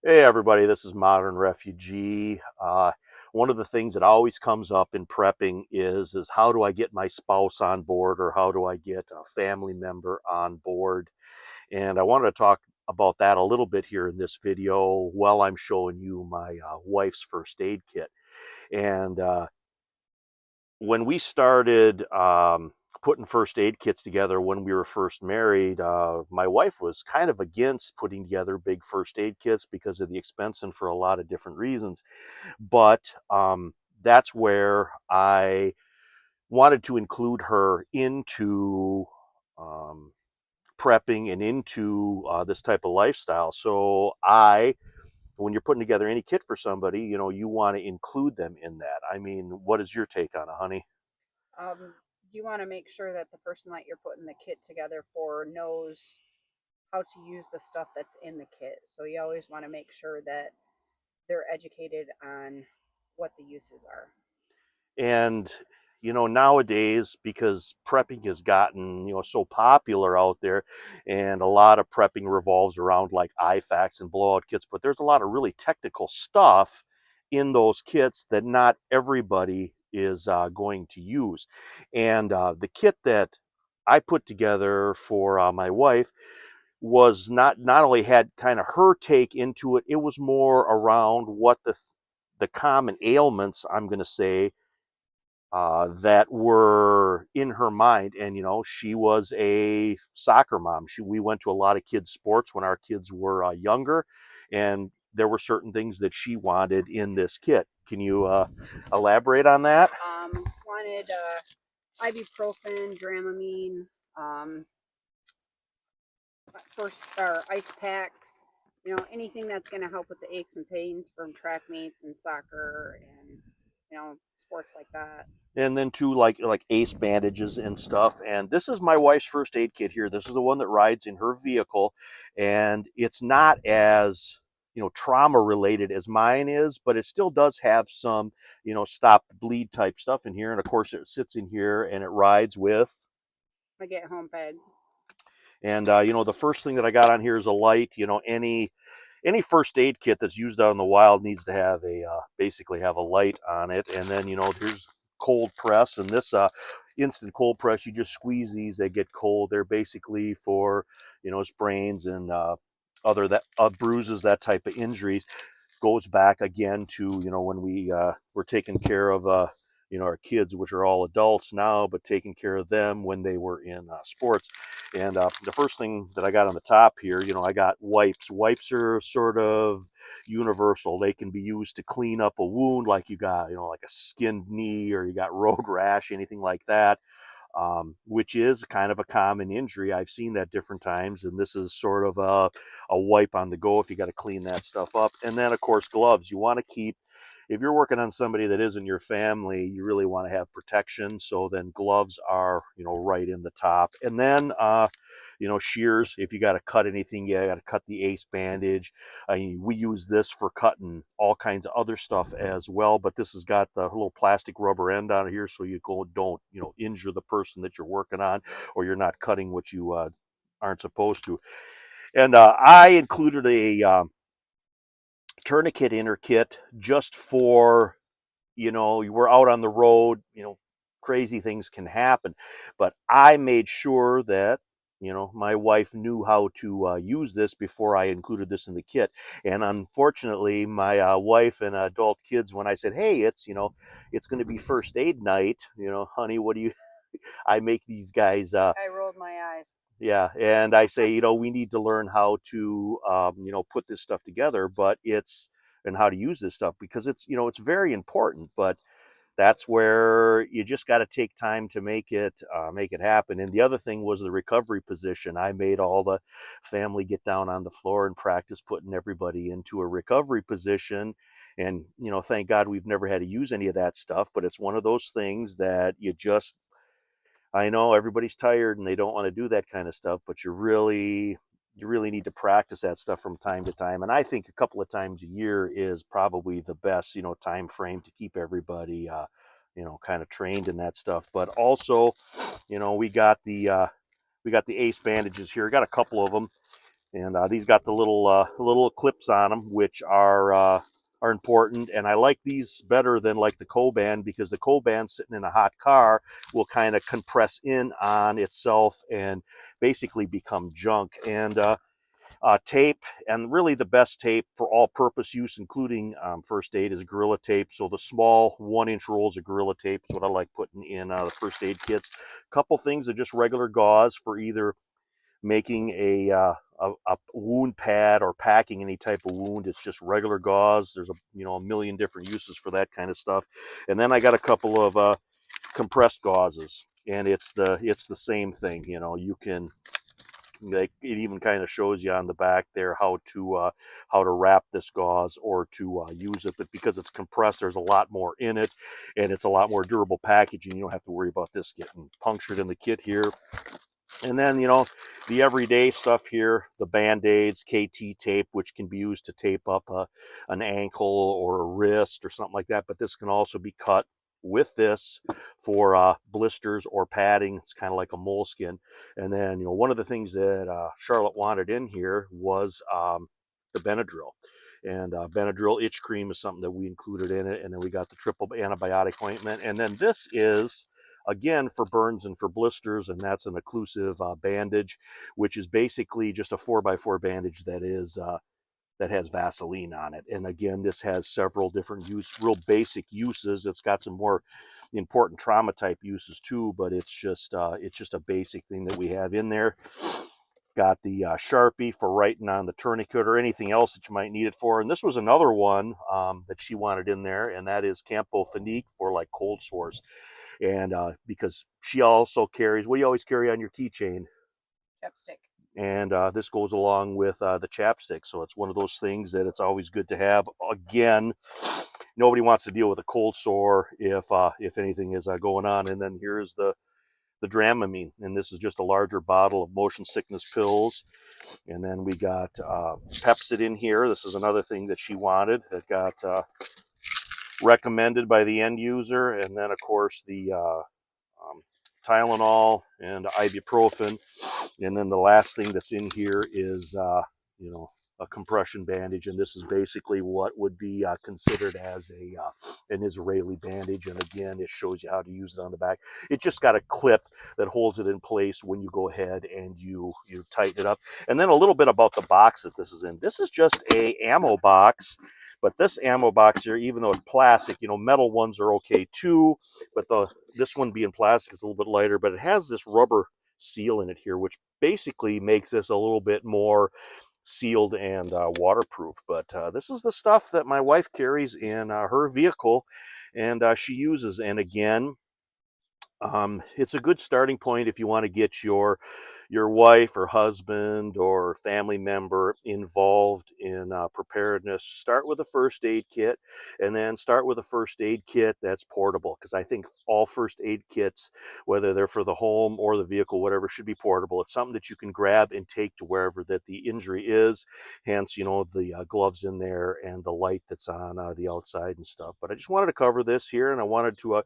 Hey everybody, this is Modern Refugee. One of the things that always comes up in prepping is how do I get my spouse on board, or how do I get a family member on board? And I wanted to talk about that a little bit here in this video while I'm showing you my wife's first aid kit. And when we started putting first aid kits together when we were first married, my wife was kind of against putting together big first aid kits because of the expense and for a lot of different reasons. But that's where I wanted to include her into um, prepping and into this type of lifestyle. When you're putting together any kit for somebody, you want to include them in that. I mean, what is your take on it, honey? You want to make sure that the person that you're putting the kit together for knows how to use the stuff that's in the kit. So you always want to make sure that they're educated on what the uses are. And nowadays, because prepping has gotten so popular out there, and a lot of prepping revolves around like IFAKs and blowout kits, but there's a lot of really technical stuff in those kits that not everybody is going to use. And the kit that I put together for my wife was not only had kind of her take into it, it was more around what the common ailments, I'm going to say, that were in her mind. And she was a soccer mom. We went to a lot of kids sports when our kids were younger, and there were certain things that she wanted in this kit. Can you elaborate on that? Wanted ibuprofen, Dramamine, um, first or ice packs. Anything that's going to help with the aches and pains from track meets and soccer and sports like that. And then two like ace bandages and stuff. And this is my wife's first aid kit here. This is the one that rides in her vehicle, and it's not as trauma related as mine is, but it still does have some stop the bleed type stuff in here. And of course it sits in here and it rides with. I get home bag. And the first thing that I got on here is a light. Any first aid kit that's used out in the wild needs to have a basically have a light on it. And then here's cold press, and this instant cold press, you just squeeze these, they get cold. They're basically for sprains and other that bruises, that type of injuries. Goes back again to when we were taking care of our kids, which are all adults now, but taking care of them when they were in sports. And the first thing that I got on the top here, I got wipes. Wipes are sort of universal. They can be used to clean up a wound, like you got like a skinned knee, or you got road rash, anything like that. Which is kind of a common injury. I've seen that different times, and this is sort of a wipe on the go if you got to clean that stuff up. And then, of course, gloves. You want to keep, if you're working on somebody that isn't your family, you really want to have protection. So then gloves are, right in the top. And then, shears. If you got to cut anything, you got to cut the ace bandage. I mean, we use this for cutting all kinds of other stuff as well, but this has got the little plastic rubber end on here, so you don't injure the person that you're working on, or you're not cutting what you aren't supposed to. And I included a tourniquet inner kit just for we're out on the road, crazy things can happen, but I made sure that my wife knew how to use this before I included this in the kit. And unfortunately, my wife and adult kids, when I said, hey, it's going to be first aid night, honey, what do you I make these guys I rolled my eyes. yeah, and I say, we need to learn how to, put this stuff together, but and how to use this stuff, because it's very important. But that's where you just got to take time to make it happen. And the other thing was the recovery position. I made all the family get down on the floor and practice putting everybody into a recovery position. And thank God we've never had to use any of that stuff. But it's one of those things that I know everybody's tired and they don't want to do that kind of stuff, but you really need to practice that stuff from time to time. And I think a couple of times a year is probably the best, time frame to keep everybody, kind of trained in that stuff. But also, we got the ace bandages here. I got a couple of them. And these got the little clips on them, which are important. And I like these better than like the Coban, because the Coban sitting in a hot car will kind of compress in on itself and basically become junk. And tape, and really the best tape for all-purpose use, including first aid, is Gorilla Tape. So the small 1-inch rolls of Gorilla Tape is what I like putting in the first aid kits. A couple things are just regular gauze for either making a wound pad or packing any type of wound. It's just regular gauze. There's a million different uses for that kind of stuff. And then I got a couple of compressed gauzes, and it's the same thing. You can, like, it even kind of shows you on the back there how to wrap this gauze or to use it. But because it's compressed, there's a lot more in it, and it's a lot more durable packaging. You don't have to worry about this getting punctured in the kit here. And then, the everyday stuff here, the Band-Aids, KT tape, which can be used to tape up an ankle or a wrist or something like that. But this can also be cut with this for blisters or padding. It's kind of like a moleskin. And then, one of the things that Charlotte wanted in here was the Benadryl. And Benadryl itch cream is something that we included in it. And then we got the triple antibiotic ointment. And then this is, again, for burns and for blisters, and that's an occlusive bandage, which is basically just a 4x4 bandage that has Vaseline on it. And again, this has several different real basic uses. It's got some more important trauma type uses too, but it's just a basic thing that we have in there. Got the Sharpie for writing on the tourniquet or anything else that you might need it for. And this was another one that she wanted in there, and that is Campho-Phenique for like cold sores. And because she also carries, what do you always carry on your keychain? Chapstick. And this goes along with the chapstick. So it's one of those things that it's always good to have. Again, nobody wants to deal with a cold sore if anything is going on. And then here's the Dramamine, and this is just a larger bottle of motion sickness pills. And then we got Pepsid in here. This is another thing that she wanted that got recommended by the end user. And then, of course, the Tylenol and ibuprofen. And then the last thing that's in here is, a compression bandage. And this is basically what would be considered as an Israeli bandage. And again, it shows you how to use it on the back. It just got a clip that holds it in place when you go ahead and you tighten it up. And then a little bit about the box that this is in. This is just a ammo box. But this ammo box here, even though it's plastic, metal ones are okay too. But this one being plastic is a little bit lighter, but it has this rubber seal in it here, which basically makes this a little bit more sealed and waterproof. But this is the stuff that my wife carries in her vehicle, and she uses. And again, it's a good starting point if you want to get your wife or husband or family member involved in preparedness. Start with a first aid kit, and then start with a first aid kit that's portable, because I think all first aid kits, whether they're for the home or the vehicle, whatever, should be portable. It's something that you can grab and take to wherever that the injury is, hence the gloves in there and the light that's on the outside and stuff. But I just wanted to cover this here, and I wanted to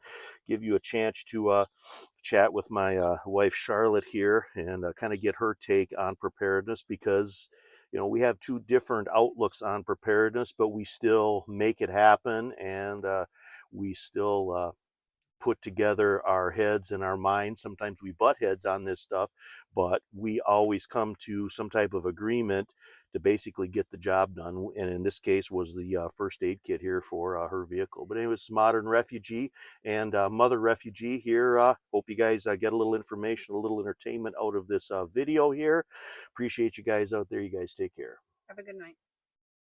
give you a chance to chat with my wife Charlotte here, and kind of get her take on preparedness, because we have two different outlooks on preparedness, but we still make it happen, and we still put together our heads and our minds. Sometimes we butt heads on this stuff, but we always come to some type of agreement to basically get the job done. And in this case was the first aid kit here for her vehicle. But anyways, Modern Refugee and Mother Refugee here. Hope you guys get a little information, a little entertainment out of this video here. Appreciate you guys out there. You guys take care. Have a good night.